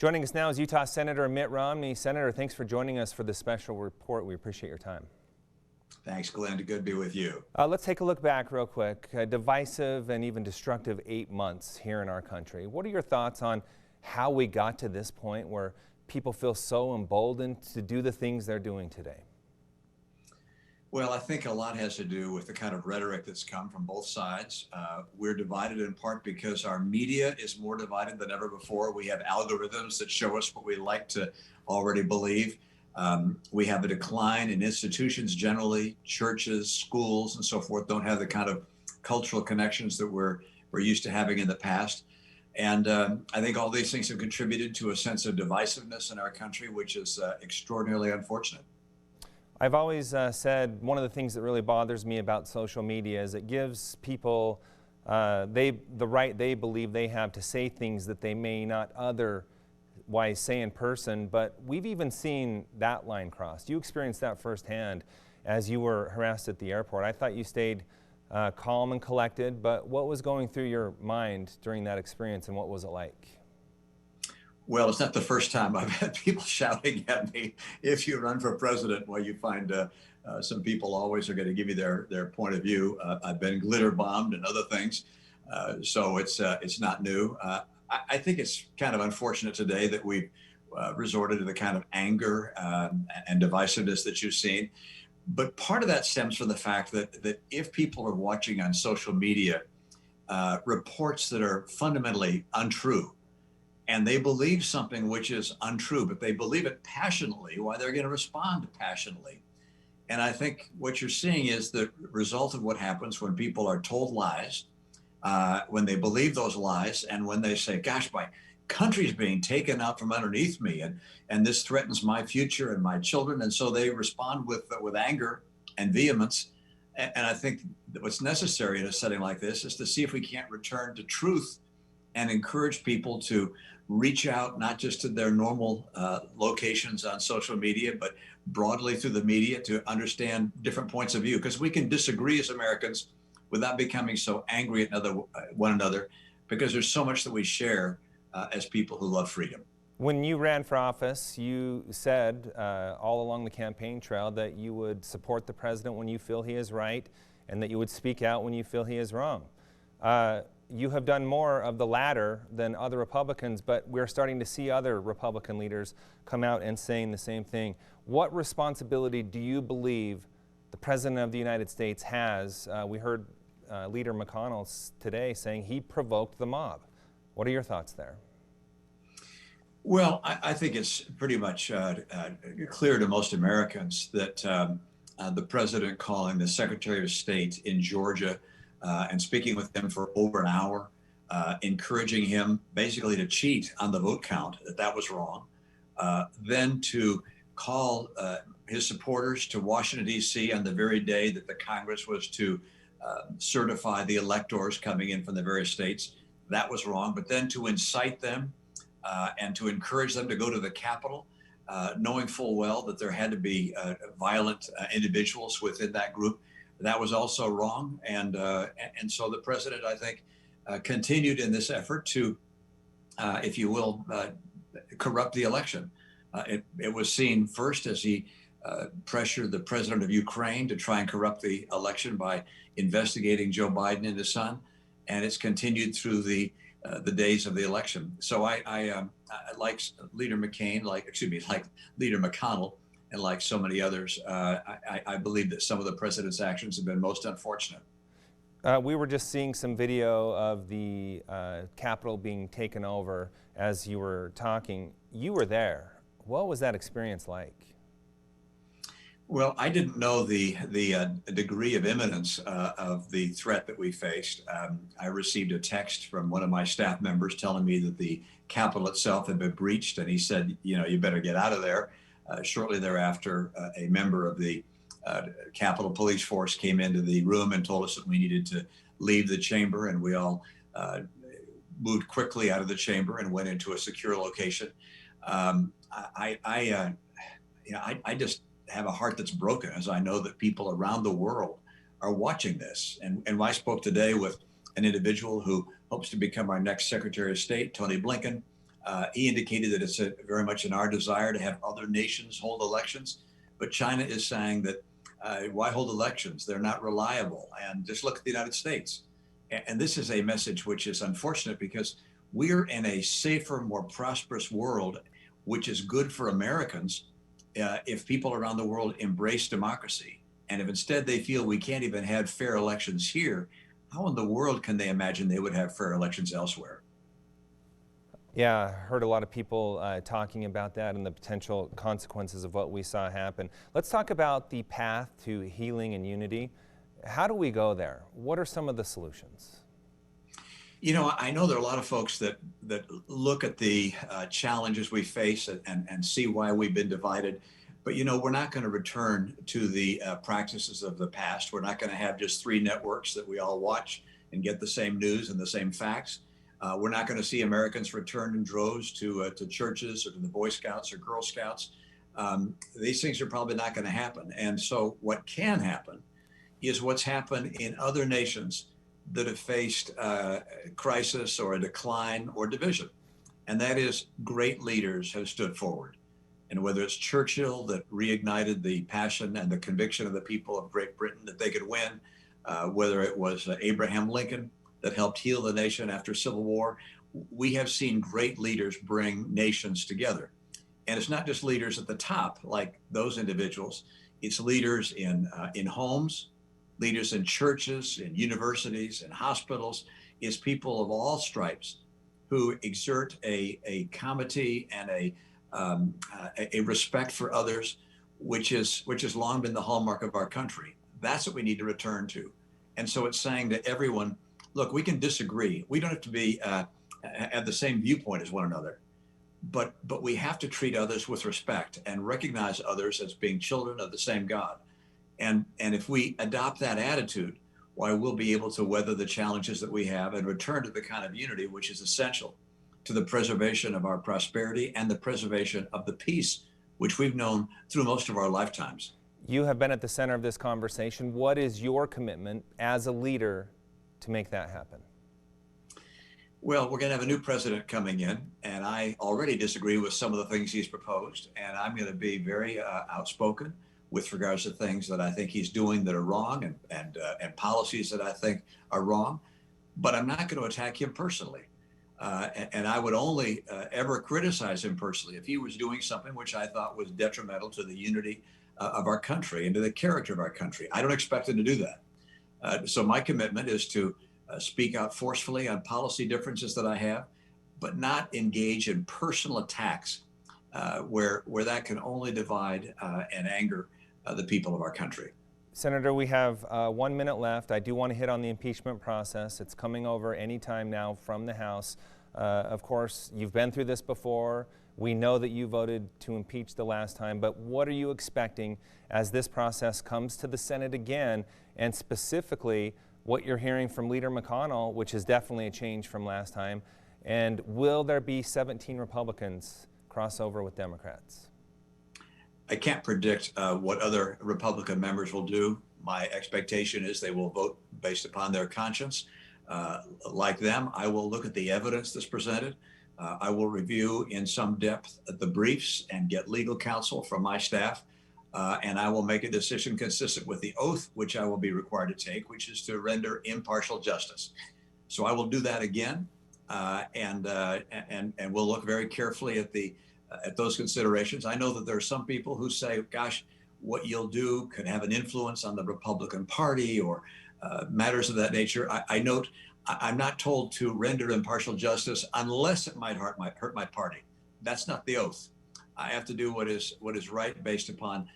Joining us now is Utah Senator Mitt Romney. Senator, thanks for joining us for this special report. We appreciate your time. Thanks, Glenn. Good to be with you. Let's take a look back real quick. A divisive and even destructive 8 months here in our country. What are your thoughts on how we got to this point where people feel so emboldened to do the things they're doing today? Well, I think a lot has to do with the kind of rhetoric that's come from both sides. We're divided in part because our media is more divided than ever before. We have algorithms that show us what we like to already believe. We have a decline in institutions generally, churches, schools, and so forth don't have the kind of cultural connections that we're used to having in the past. And I think all these things have contributed to a sense of divisiveness in our country, which is extraordinarily unfortunate. I've always said one of the things that really bothers me about social media is it gives people the right they believe they have to say things that they may not otherwise say in person, but we've even seen that line crossed. You experienced that firsthand as you were harassed at the airport. I thought you stayed calm and collected, but what was going through your mind during that experience and what was it like? Well, it's not the first time I've had people shouting at me, if you run for president, well, you find some people always are going to give you their point of view. I've been glitter bombed and other things, so it's not new. I think it's kind of unfortunate today that we've resorted to the kind of anger and divisiveness that you've seen. But part of that stems from the fact that if people are watching on social media reports that are fundamentally untrue, and they believe something which is untrue, but they believe it passionately, why they're going to respond passionately. And I think what you're seeing is the result of what happens when people are told lies, when they believe those lies, and when they say, gosh, my country's being taken out from underneath me, and this threatens my future and my children. And so they respond with anger and vehemence. And I think that what's necessary in a setting like this is to see if we can't return to truth and encourage people to reach out, not just to their normal locations on social media, but broadly through the media to understand different points of view. Because we can disagree as Americans without becoming so angry at one another, because there's so much that we share as people who love freedom. When you ran for office, you said all along the campaign trail that you would support the president when you feel he is right and that you would speak out when you feel he is wrong. You have done more of the latter than other Republicans, but we're starting to see other Republican leaders come out and saying the same thing. What responsibility do you believe the President of the United States has? We heard Leader McConnell today saying he provoked the mob. What are your thoughts there? Well, I think it's pretty much clear to most Americans that the president calling the Secretary of State in Georgia and speaking with him for over an hour, encouraging him basically to cheat on the vote count, that was wrong. Then to call his supporters to Washington, D.C. on the very day that the Congress was to certify the electors coming in from the various states, that was wrong. But then to incite them and to encourage them to go to the Capitol, knowing full well that there had to be violent individuals within that group, that was also wrong. And so the president, I think, continued in this effort to, if you will, corrupt the election. It was seen first as he pressured the president of Ukraine to try and corrupt the election by investigating Joe Biden and his son. And it's continued through the days of the election. So I like Leader McCain, like Leader McConnell, and like so many others, I believe that some of the president's actions have been most unfortunate. We were just seeing some video of the Capitol being taken over as you were talking. You were there. What was that experience like? Well, I didn't know the degree of imminence of the threat that we faced. I received a text from one of my staff members telling me that the Capitol itself had been breached, and he said, you better get out of there. Shortly thereafter, a member of the Capitol Police Force came into the room and told us that we needed to leave the chamber, and we all moved quickly out of the chamber and went into a secure location. I just have a heart that's broken as I know that people around the world are watching this. And I spoke today with an individual who hopes to become our next Secretary of State, Tony Blinken, He indicated that it's very much in our desire to have other nations hold elections. But China is saying that why hold elections? They're not reliable. And just look at the United States. And this is a message which is unfortunate because we're in a safer, more prosperous world, which is good for Americans if people around the world embrace democracy. And if instead they feel we can't even have fair elections here, how in the world can they imagine they would have fair elections elsewhere? Yeah, I heard a lot of people talking about that and the potential consequences of what we saw happen. Let's talk about the path to healing and unity. How do we go there? What are some of the solutions? You know, I know there are a lot of folks that look at the challenges we face and see why we've been divided. But you know, we're not going to return to the practices of the past. We're not going to have just three networks that we all watch and get the same news and the same facts. We're not going to see Americans return in droves to churches or to the Boy Scouts or Girl Scouts. These things are probably not going to happen. And so, what can happen is what's happened in other nations that have faced crisis or a decline or division. And that is great leaders have stood forward. And whether it's Churchill that reignited the passion and the conviction of the people of Great Britain that they could win, whether it was Abraham Lincoln that helped heal the nation after Civil War, we have seen great leaders bring nations together. And it's not just leaders at the top, like those individuals. It's leaders in homes, leaders in churches, in universities, in hospitals. It's people of all stripes who exert a comity and a respect for others, which has long been the hallmark of our country. That's what we need to return to. And so it's saying to everyone, look, we can disagree. We don't have to be have the same viewpoint as one another, but we have to treat others with respect and recognize others as being children of the same God. And if we adopt that attitude, why we'll be able to weather the challenges that we have and return to the kind of unity which is essential to the preservation of our prosperity and the preservation of the peace which we've known through most of our lifetimes. You have been at the center of this conversation. What is your commitment as a leader to make that happen? Well, we're going to have a new president coming in, and I already disagree with some of the things he's proposed, and I'm going to be very outspoken with regards to things that I think he's doing that are wrong and policies that I think are wrong. But I'm not going to attack him personally. And I would only ever criticize him personally if he was doing something which I thought was detrimental to the unity of our country and to the character of our country. I don't expect him to do that. So my commitment is to speak out forcefully on policy differences that I have, but not engage in personal attacks where that can only divide and anger the people of our country. Senator, we have 1 minute left. I do want to hit on the impeachment process. It's coming over any time now from the House. Of course, you've been through this before. We know that you voted to impeach the last time, but what are you expecting as this process comes to the Senate again, and specifically what you're hearing from Leader McConnell, which is definitely a change from last time, and will there be 17 Republicans cross over with Democrats? I can't predict what other Republican members will do. My expectation is they will vote based upon their conscience. Like them, I will look at the evidence that's presented. I will review in some depth the briefs and get legal counsel from my staff. And I will make a decision consistent with the oath, which I will be required to take, which is to render impartial justice. So I will do that again, and we'll look very carefully at those considerations. I know that there are some people who say, gosh, what you'll do could have an influence on the Republican Party or matters of that nature. I note I'm not told to render impartial justice unless it might hurt my party. That's not the oath. I have to do what is right based upon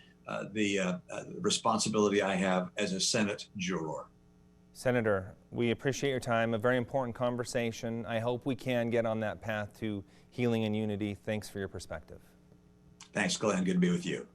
the responsibility I have as a Senate juror. Senator, we appreciate your time, a very important conversation. I hope we can get on that path to healing and unity. Thanks for your perspective. Thanks, Glenn. Good to be with you.